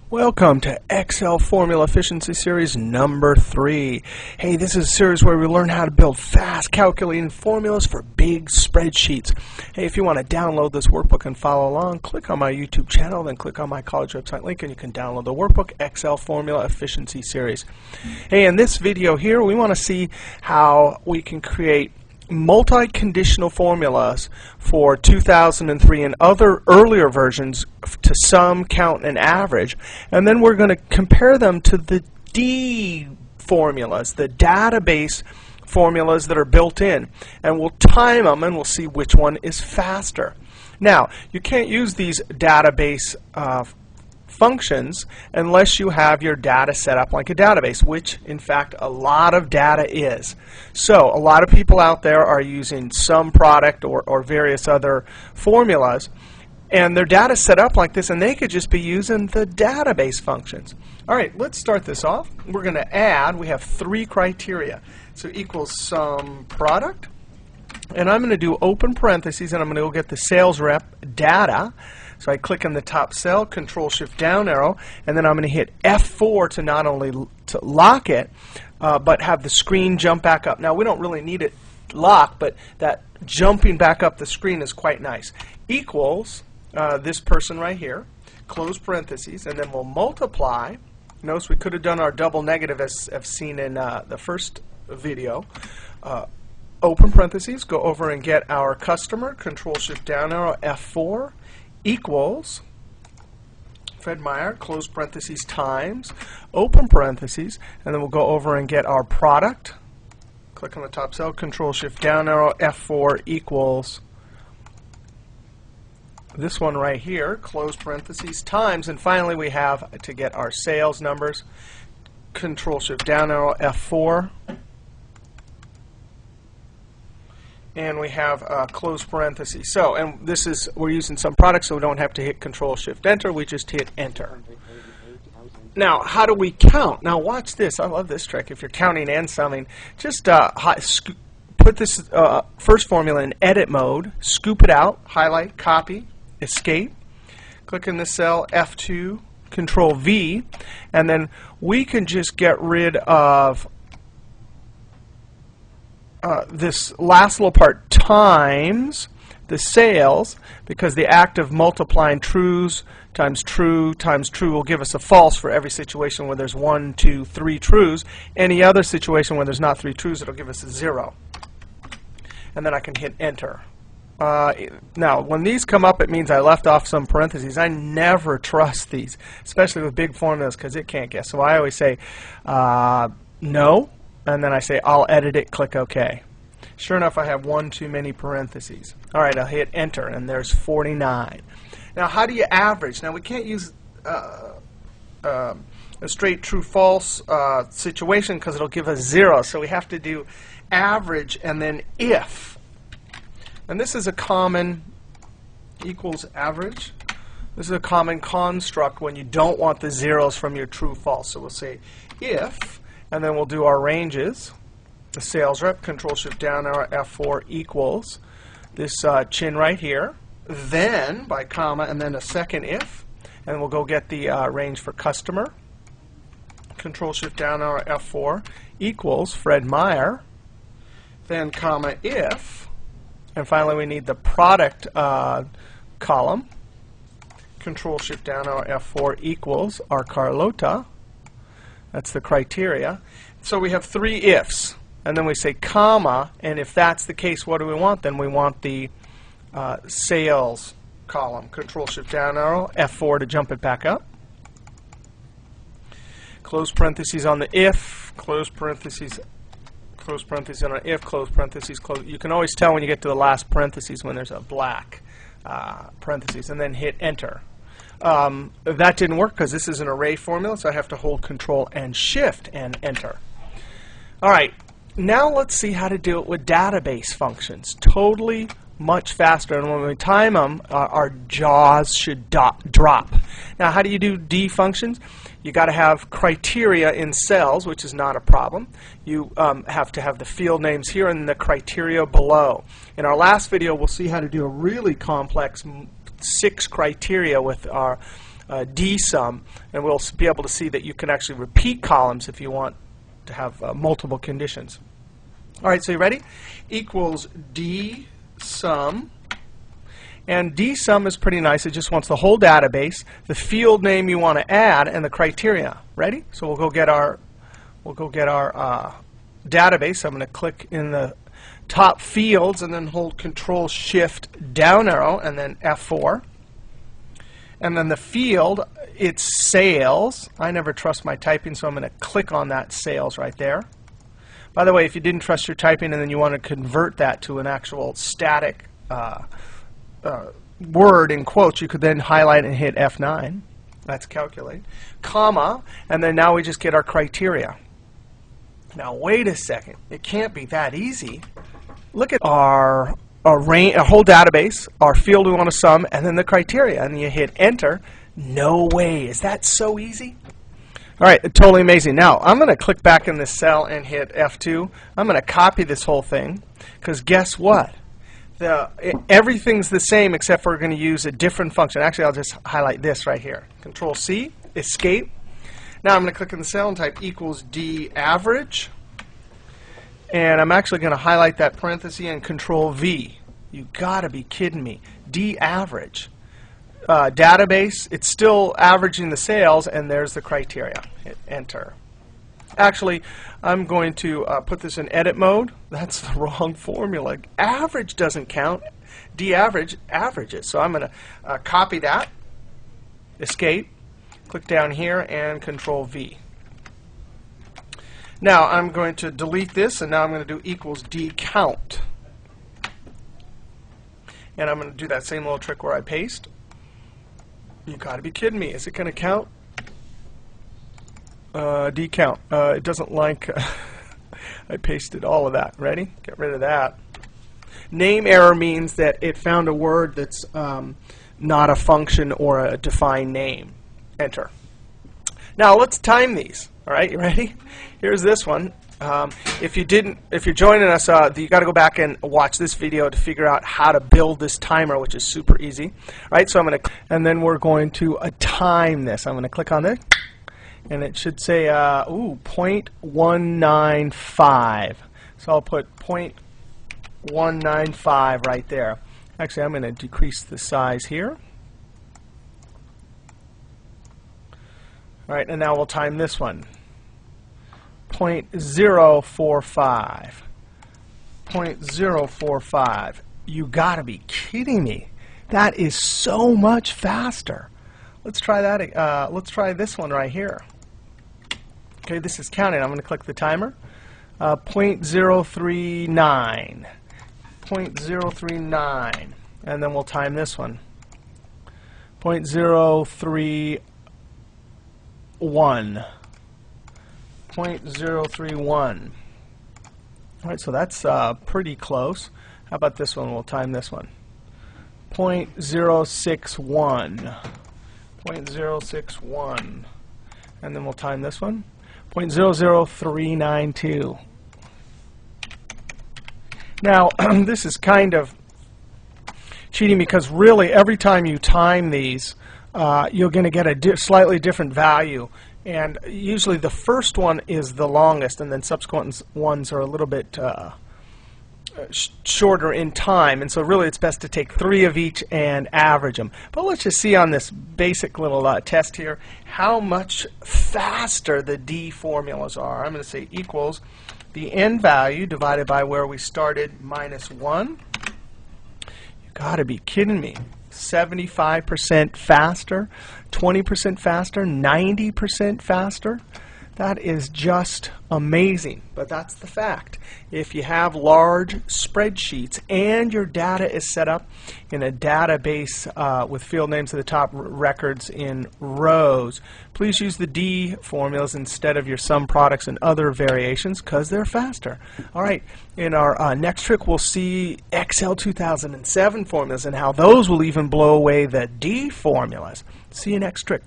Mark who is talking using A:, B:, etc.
A: Welcome to Excel Formula Efficiency Series number 3. Hey, this is a series where we learn how to build fast calculating formulas for big spreadsheets. Hey, if you want to download this workbook and follow along, click on my YouTube channel, then click on my college website link, and you can download the workbook, Excel Formula Efficiency Series. Hey, in this video here, we want to see how we can create multi-conditional formulas for 2003 and other earlier versions to sum, count, and average, and then we're going to compare them to the D formulas, the database formulas that are built in, and we'll time them and we'll see which one is faster. Now, you can't use these database functions unless you have your data set up like a database, which in fact a lot of data is. So a lot of people out there are using sum product or various other formulas, and their data set up like this, and they could just be using the database functions. Alright, let's start this off. We're going to add, we have 3 criteria. So equals sum product, and I'm going to do open parentheses, and I'm going to go get the sales rep data. So I click in the top cell, Control Shift down arrow, and then I'm going to hit F4 to not only to lock it, but have the screen jump back up. Now we don't really need it locked, but that jumping back up the screen is quite nice. Equals this person right here, close parentheses, and then we'll multiply. Notice we could have done our double negative as seen in the first video. Open parentheses, go over and get our customer, Control Shift down arrow, F4. Equals Fred Meyer, close parentheses, times, open parentheses, and then we'll go over and get our product. Click on the top cell, Control Shift down arrow, F4 equals this one right here, close parentheses, times, and finally we have to get our sales numbers. Control Shift down arrow, F4. And we have close parentheses. So, and this is, we're using some products, so we don't have to hit Control Shift Enter, we just hit Enter. Now, how do we count? Now watch this, I love this trick. If you're counting and summing, just put this first formula in edit mode, scoop it out, highlight, copy, escape, click in the cell, F2, Control V, and then we can just get rid of this last little part, times the sales, because the act of multiplying trues times true will give us a false for every situation where there's 1, 2, 3 trues. Any other situation where there's not 3 trues, it'll give us a 0. And then I can hit Enter. Now, when these come up, it means I left off some parentheses. I never trust these, especially with big formulas, because it can't guess. So I always say no. And then I say, I'll edit it, click OK. Sure enough, I have one too many parentheses. All right, I'll hit Enter, and there's 49. Now, how do you average? Now, we can't use a straight true-false situation because it'll give us 0. So we have to do average and then if. And this is a common equals average. This is a common construct when you don't want the zeros from your true-false. So we'll say if. And then we'll do our ranges. The sales rep, Control Shift down arrow, F4 equals this chin right here. Then by comma and then a second if, and we'll go get the range for customer. Control Shift down arrow, F4 equals Fred Meyer. Then comma if, and finally we need the product column. Control Shift down arrow, F4 equals our Carlota. That's the criteria. So we have 3 ifs, and then we say comma, and if that's the case, what do we want? Then we want the sales column. Control Shift down arrow, F4 to jump it back up. Close parentheses on the if, close parentheses on an if, close parentheses, close. You can always tell when you get to the last parentheses when there's a black parentheses, and then hit Enter. That didn't work because this is an array formula, so I have to hold Control and Shift and Enter. All right, now let's see how to do it with database functions. Totally much faster, and when we time them, our jaws should drop. Now, how do you do D functions? You got to have criteria in cells, which is not a problem. You have to have the field names here and the criteria below. In our last video, we'll see how to do a really complex 6 criteria with our D sum, and we'll be able to see that you can actually repeat columns if you want to have multiple conditions. All right, so you ready? Equals D sum. And D sum is pretty nice. It just wants the whole database, the field name you want to add, and the criteria. Ready? So we'll go get our database. I'm going to click in the top fields and then hold Control Shift down arrow and then F4. And then the field, it's sales. I never trust my typing, so I'm going to click on that sales right there. By the way, if you didn't trust your typing and then you want to convert that to an actual static word in quotes, you could then highlight and hit F9. That's calculate. Comma, and then now we just get our criteria. Now wait a second. It can't be that easy. Look at our whole database, our field we want to sum, and then the criteria, and you hit enter. No way. Is that so easy? All right, totally amazing. Now I'm going to click back in this cell and hit F2. I'm going to copy this whole thing, because guess what? Everything's the same except for we're going to use a different function. Actually, I'll just highlight this right here. Control C, escape. Now I'm going to click in the cell and type equals D average. And I'm actually going to highlight that parenthesis and Control V. You got to be kidding me. D average. Database, it's still averaging the sales, and there's the criteria. Hit enter. Actually, I'm going to put this in edit mode. That's the wrong formula. Average doesn't count. D-average averages. So I'm going to copy that, escape, click down here, and Control V. Now I'm going to delete this, and now I'm going to do equals D count. And I'm going to do that same little trick where I paste. You got to be kidding me. Is it going to count? D count. It doesn't like I pasted all of that. Ready? Get rid of that. Name error means that it found a word that's not a function or a defined name. Enter. Now let's time these. All right, you ready? Here's this one. If you're joining us, you got to go back and watch this video to figure out how to build this timer, which is super easy. All right, so and then we're going to time this. I'm going to click on this. And it should say, 0.195. So I'll put 0.195 right there. Actually, I'm going to decrease the size here. All right, and now we'll time this one. 0.045. 0.045. You got to be kidding me. That is so much faster. Let's try that. Let's try this one right here. Okay, this is counting. I'm going to click the timer. 0.039. 0.039. And then we'll time this one. 0.031. 0.031. All right, so that's pretty close. How about this one? We'll time this one. 0.061. 0.061. And then we'll time this one. 0.00392. Now, this is kind of cheating because really every time you time these, you're going to get a slightly different value. And usually the first one is the longest, and then subsequent ones are a little bit shorter in time. And so really it's best to take 3 of each and average them. But let's just see on this basic little test here how much faster the D formulas are. I'm going to say equals the end value divided by where we started minus 1. You got to be kidding me. 75% faster, 20% faster, 90% faster. That is just amazing, but that's the fact. If you have large spreadsheets and your data is set up in a database with field names at the top, records in rows, please use the D formulas instead of your sum products and other variations because they're faster. All right, in our next trick we'll see Excel 2007 formulas and how those will even blow away the D formulas. See you next trick.